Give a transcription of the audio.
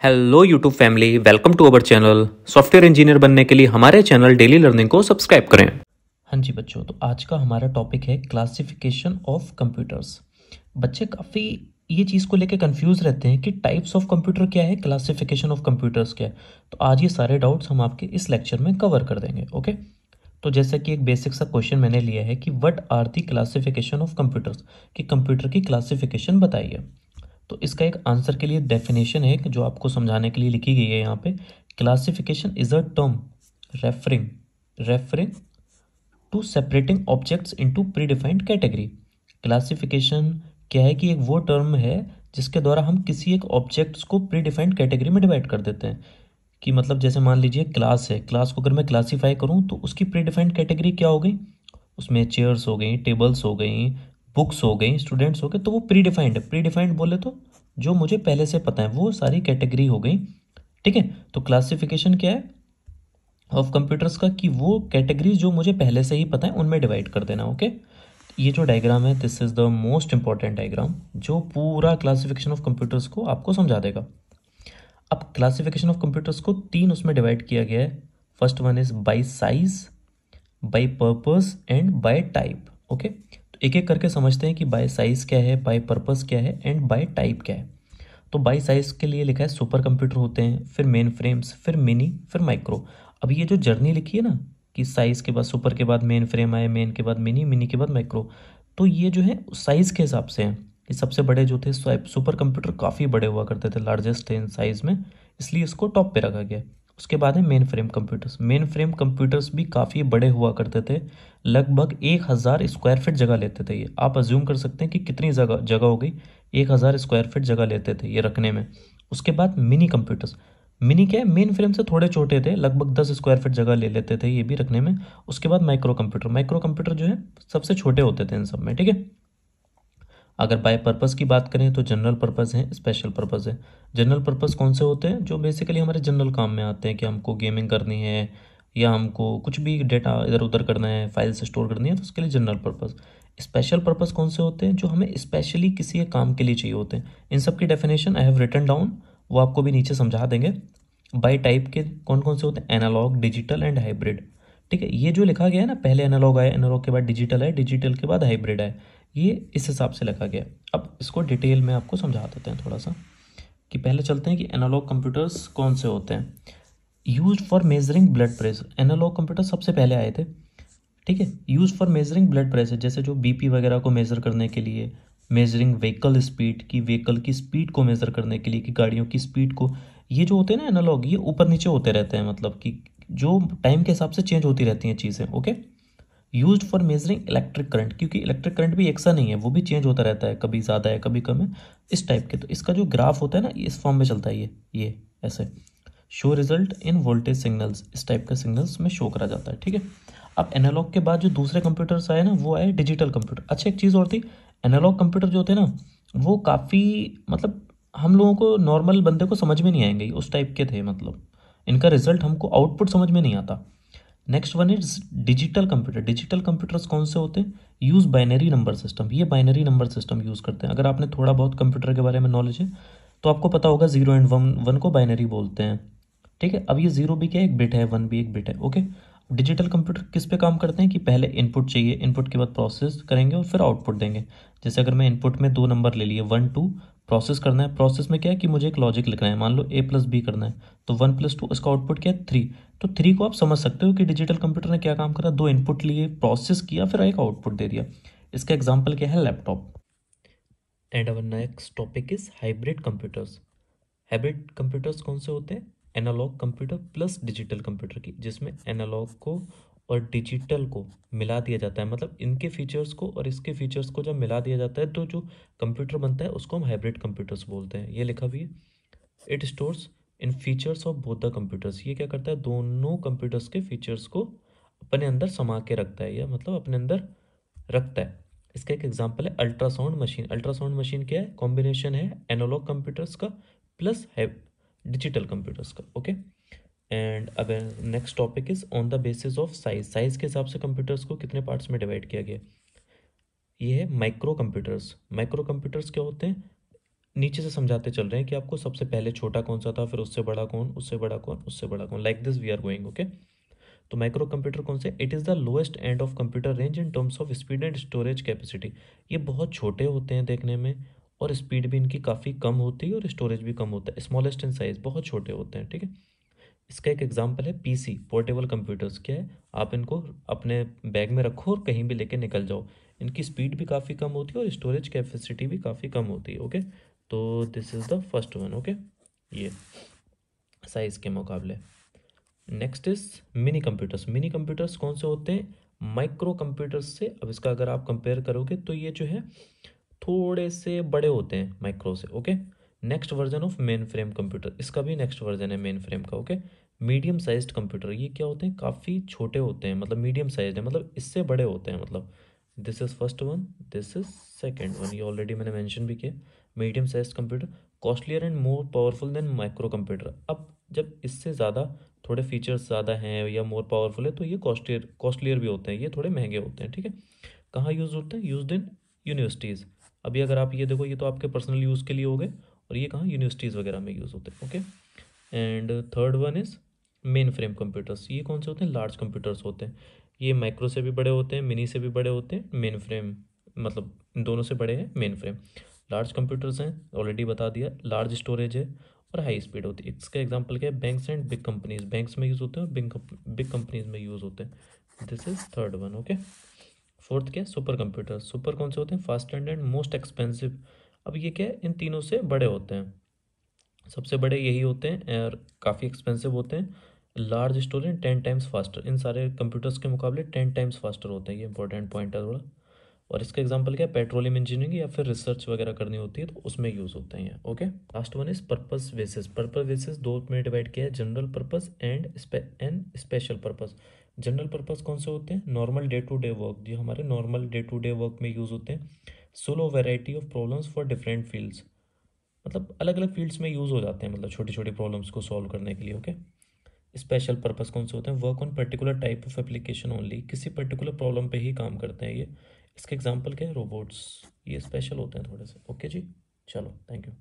Hello YouTube family, welcome to our channel. Software engineer बनने के लिए हमारे चैनल डेली लर्निंग को सब्सक्राइब करें। हाँ जी बच्चों, तो आज का हमारा टॉपिक है क्लासिफिकेशन ऑफ कंप्यूटर्स। बच्चे काफ़ी ये चीज़ को लेके कंफ्यूज रहते हैं कि टाइप्स ऑफ कंप्यूटर क्या है, क्लासिफिकेशन ऑफ कंप्यूटर्स क्या है। तो आज ये सारे डाउट्स हम आपके इस लेक्चर में कवर कर देंगे। ओके, तो जैसे कि एक बेसिक सा क्वेश्चन मैंने लिया है कि what are the classification of computers, कि कंप्यूटर की क्लासिफिकेशन बताइए। तो इसका एक आंसर के लिए डेफिनेशन है कि जो आपको समझाने के लिए लिखी गई है यहाँ पे। Classification is a term referring referring to separating objects into predefined category. Classification क्या है कि एक वो टर्म है जिसके द्वारा हम किसी एक ऑब्जेक्ट्स को प्रीडिफाइंड कैटेगरी में डिवाइड कर देते हैं। कि मतलब जैसे मान लीजिए क्लास है, क्लास को अगर मैं क्लासीफाई करूँ तो उसकी प्रीडिफाइंड कैटेगरी क्या हो गई, उसमें चेयर्स हो गई, टेबल्स हो गई, बुक्स हो गई, स्टूडेंट्स हो गए, तो वो प्रीडिफाइंड है। प्रीडिफाइंड बोले तो जो मुझे पहले से पता है वो सारी कैटेगरी हो गई। ठीक है, तो क्लासिफिकेशन क्या है ऑफ कंप्यूटर्स का, कि वो कैटेगरीज जो मुझे पहले से ही पता है उनमें डिवाइड कर देना। ओके, ये जो डायग्राम है this is the most important diagram जो पूरा क्लासिफिकेशन ऑफ कंप्यूटर्स को आपको समझा देगा। अब क्लासिफिकेशन ऑफ कंप्यूटर्स को तीन उसमें डिवाइड किया गया है। First one is by size, by purpose and by type. Okay, तो एक एक करके समझते हैं कि बाय साइज क्या है, बाय पर्पस क्या है एंड बाय टाइप क्या है। तो बाई साइज के लिए लिखा है सुपर कंप्यूटर होते हैं, फिर मेन फ्रेम्स, फिर मिनी, फिर माइक्रो। अब ये जो जर्नी लिखी है ना कि साइज के बाद सुपर के बाद मेन फ्रेम आए, मेन के बाद मिनी, मिनी के बाद माइक्रो, तो ये जो है साइज के हिसाब से है। ये सबसे बड़े जो थे सुपर कंप्यूटर काफ़ी बड़े हुआ करते थे, लार्जेस्ट थे इन साइज में, इसलिए इसको टॉप पे रखा गया। उसके बाद है main frame computers. Main frame computers भी काफ़ी बड़े हुआ करते थे, लगभग 1,000 स्क्वायर फीट जगह लेते थे ये। आप अज्यूम कर सकते हैं कि कितनी जगह जगह हो गई, 1,000 स्क्वायर फीट जगह लेते थे ये रखने में। उसके बाद मिनी कंप्यूटर्स। मिनी क्या है, मेन फ्रेम से थोड़े छोटे थे, लगभग 10 स्क्वायर फीट जगह ले लेते थे ये भी रखने में। उसके बाद माइक्रो कंप्यूटर। माइक्रो कंप्यूटर जो है सबसे छोटे होते थे इन सब में। ठीक है, अगर बाय पर्पस की बात करें तो जनरल पर्पस है, स्पेशल पर्पस है। जनरल पर्पस कौन से होते हैं, जो बेसिकली हमारे जनरल काम में आते हैं, कि हमको गेमिंग करनी है या हमको कुछ भी डेटा इधर उधर करना है, फाइल्स स्टोर करनी है, तो उसके लिए जनरल पर्पस। स्पेशल पर्पस कौन से होते हैं, जो हमें स्पेशली किसी एक काम के लिए चाहिए होते हैं। इन सब की definition I have written down, वो आपको भी नीचे समझा देंगे। बाई टाइप के कौन कौन से होते हैं, एनालॉग, डिजिटल एंड हाइब्रिड। ठीक है, ये जो लिखा गया है ना, पहले एनालॉग आए, एनालॉग के बाद डिजिटल आए, डिजिटल के बाद हाइब्रिड आए, ये इस हिसाब से लिखा गया। अब इसको डिटेल में आपको समझा देते हैं थोड़ा सा, कि पहले चलते हैं कि एनालॉग कंप्यूटर्स कौन से होते हैं। Use for measuring blood pressure, analogue computer सबसे पहले आए थे। ठीक है, use for measuring blood pressure, जैसे जो बीपी वगैरह को मेजर करने के लिए, मेजरिंग व्हीकल स्पीड, की व्हीकल की स्पीड को मेजर करने के लिए, कि गाड़ियों की स्पीड को। ये जो होते हैं ना एनालॉग, ये ऊपर नीचे होते रहते हैं, मतलब कि जो टाइम के हिसाब से चेंज होती रहती हैं चीज़ें। Okay, use for measuring electric current, क्योंकि इलेक्ट्रिक करंट भी एक सा नहीं है, वो भी चेंज होता रहता है, कभी ज़्यादा है कभी कम है, इस टाइप के। तो इसका जो ग्राफ होता है ना, इस फॉर्म में चलता है, ये ऐसे। Show result in voltage signals, इस टाइप का सिग्नल्स में शो करा जाता है। ठीक है, अब एनालॉग के बाद जो दूसरे कंप्यूटर्स आए ना, वो आए डिजिटल कंप्यूटर। अच्छा, एक चीज़ और थी, एनालॉग कंप्यूटर जो थे ना, वो काफ़ी मतलब हम लोगों को, नॉर्मल बंदे को समझ में नहीं आएंगे, उस टाइप के थे, मतलब इनका रिजल्ट हमको आउटपुट समझ में नहीं आता। Next one is digital computer. Digital computers कौन से होते हैं, यूज बाइनरी नंबर सिस्टम। ये बाइनरी नंबर सिस्टम यूज़ करते हैं। अगर आपने थोड़ा बहुत कंप्यूटर के बारे में नॉलेज है तो आपको पता होगा, जीरो एंड वन, वन को बाइनरी बोलते हैं। ठीक है, अब ये जीरो भी क्या एक बिट है, वन भी एक बिट है। ओके, डिजिटल कंप्यूटर किस पे काम करते हैं, कि पहले इनपुट चाहिए, इनपुट के बाद प्रोसेस करेंगे और फिर आउटपुट देंगे। जैसे अगर मैं इनपुट में दो नंबर ले लिए, वन टू, प्रोसेस करना है, प्रोसेस में क्या है कि मुझे एक लॉजिक लिखना है, मान लो ए प्लस बी करना है, तो वन प्लस टू, इसका आउटपुट क्या है, थ्री। तो थ्री को आप समझ सकते हो कि डिजिटल कंप्यूटर ने क्या काम करा, दो इनपुट लिए, प्रोसेस किया, फिर एक आउटपुट दे दिया। इसका एग्जाम्पल क्या है, laptop. And our next topic is hybrid computers. Hybrid computers कौन से होते हैं, analogue computer plus digital computer की, जिसमें एनालॉग को और डिजिटल को मिला दिया जाता है। मतलब इनके फीचर्स को और इसके फीचर्स को जब मिला दिया जाता है तो जो कंप्यूटर बनता है उसको हम हाइब्रिड कंप्यूटर्स बोलते हैं। ये लिखा भी है, it stores in features of both the computers. ये क्या करता है, दोनों कंप्यूटर्स के फीचर्स को अपने अंदर समा के रखता है, या मतलब अपने अंदर रखता है। इसका एक एग्जांपल है अल्ट्रासाउंड मशीन। अल्ट्रासाउंड मशीन क्या है, कॉम्बिनेशन है एनालॉग कंप्यूटर्स का प्लस है डिजिटल कंप्यूटर्स का। ओके, एंड अब next topic is on the basis of size. Size के हिसाब से कंप्यूटर्स को कितने पार्ट्स में डिवाइड किया गया, ये है माइक्रो कंप्यूटर्स। माइक्रो कंप्यूटर्स क्या होते हैं, नीचे से समझाते चल रहे हैं कि आपको सबसे पहले छोटा कौन सा था, फिर उससे बड़ा कौन, उससे बड़ा कौन, उससे बड़ा कौन, like this we are going. Okay, तो माइक्रो कंप्यूटर कौन से, it is the lowest end of computer range in terms of speed and storage capacity. ये बहुत छोटे होते हैं देखने में, और स्पीड भी इनकी काफ़ी कम होती है और स्टोरेज भी कम होता है। स्मॉलेस्ट इन साइज, बहुत छोटे होते हैं। ठीक है, इसका एक एग्जांपल है पीसी, पोर्टेबल कंप्यूटर्स। क्या है, आप इनको अपने बैग में रखो और कहीं भी लेके निकल जाओ। इनकी स्पीड भी काफ़ी कम होती है और स्टोरेज कैपेसिटी भी काफ़ी कम होती है। ओके, तो this is the first one. Okay, ये साइज़ के मुकाबले। Next is mini computers. Mini computers कौन से होते हैं, माइक्रो कंप्यूटर्स से। अब इसका अगर आप कंपेयर करोगे तो ये जो है थोड़े से बड़े होते हैं माइक्रो से। Okay, next version of main frame computer, इसका भी नेक्स्ट वर्जन है मेन फ्रेम का। ओके, मीडियम साइज्ड कंप्यूटर, ये क्या होते हैं, काफ़ी छोटे होते हैं, मतलब मीडियम साइज्ड है, मतलब इससे बड़े होते हैं। मतलब this is first one, this is second one, ये ऑलरेडी मैंने मेंशन भी किया। Medium sized computer costlier and more powerful than micro computer. अब जब इससे ज़्यादा थोड़े फीचर्स ज़्यादा हैं या मोर पावरफुल है तो ये कॉस्टलियर भी होते हैं, ये थोड़े महंगे होते हैं। ठीक है, कहाँ यूज़ होते हैं, यूज इन यूनिवर्सिटीज़। अभी अगर आप ये देखो, ये तो आपके पर्सनल यूज़ के लिए हो गए, और ये कहाँ, यूनिवर्सिटीज़ वगैरह में यूज़ होते हैं। Okay, and third one is main frame computers. ये कौन से होते हैं, लार्ज कंप्यूटर्स होते हैं। ये माइक्रो से भी बड़े होते हैं, मिनी से भी बड़े होते हैं, मेन फ्रेम मतलब इन दोनों से बड़े हैं मेन फ्रेम। लार्ज कंप्यूटर्स हैं, ऑलरेडी बता दिया, लार्ज स्टोरेज है और हाई स्पीड होती है। इसका एग्जांपल क्या है, banks and big companies. Banks में यूज़ होते हैं और बिग कंपनीज में यूज़ होते हैं। This is third one. Okay, fourth क्या है, सुपर कंप्यूटर। सुपर कौन से होते हैं, फास्ट एंड मोस्ट एक्सपेंसिव। अब ये क्या है, इन तीनों से बड़े होते हैं, सबसे बड़े यही होते हैं और काफ़ी एक्सपेंसिव होते हैं। लार्ज स्टोरेज 10 टाइम्स फास्टर, इन सारे कंप्यूटर्स के मुकाबले 10 टाइम्स फास्टर होते हैं। ये इंपॉर्टेंट पॉइंट है थोड़ा। और इसका एग्जांपल क्या है, पेट्रोलियम इंजीनियरिंग या फिर रिसर्च वगैरह करनी होती है तो उसमें यूज़ होते हैं ये। Okay, last one is purpose basis. Purpose basis दो में डिवाइड किया है, general purpose and special purpose. General purpose कौन से होते हैं, normal day to day work, जो हमारे normal day to day work में यूज़ होते हैं। Solve variety of problems for different fields, मतलब अलग अलग फील्ड्स में यूज़ हो जाते हैं, मतलब छोटी छोटी प्रॉब्लम्स को सॉल्व करने के लिए। ओके, स्पेशल पर्पस कौन से होते हैं, work on particular type of application only, किसी पर्टिकुलर प्रॉब्लम पे ही काम करते हैं ये। इसके एग्जांपल क्या है, रोबोट्स, ये स्पेशल होते हैं थोड़े से। ओके जी, चलो थैंक यू।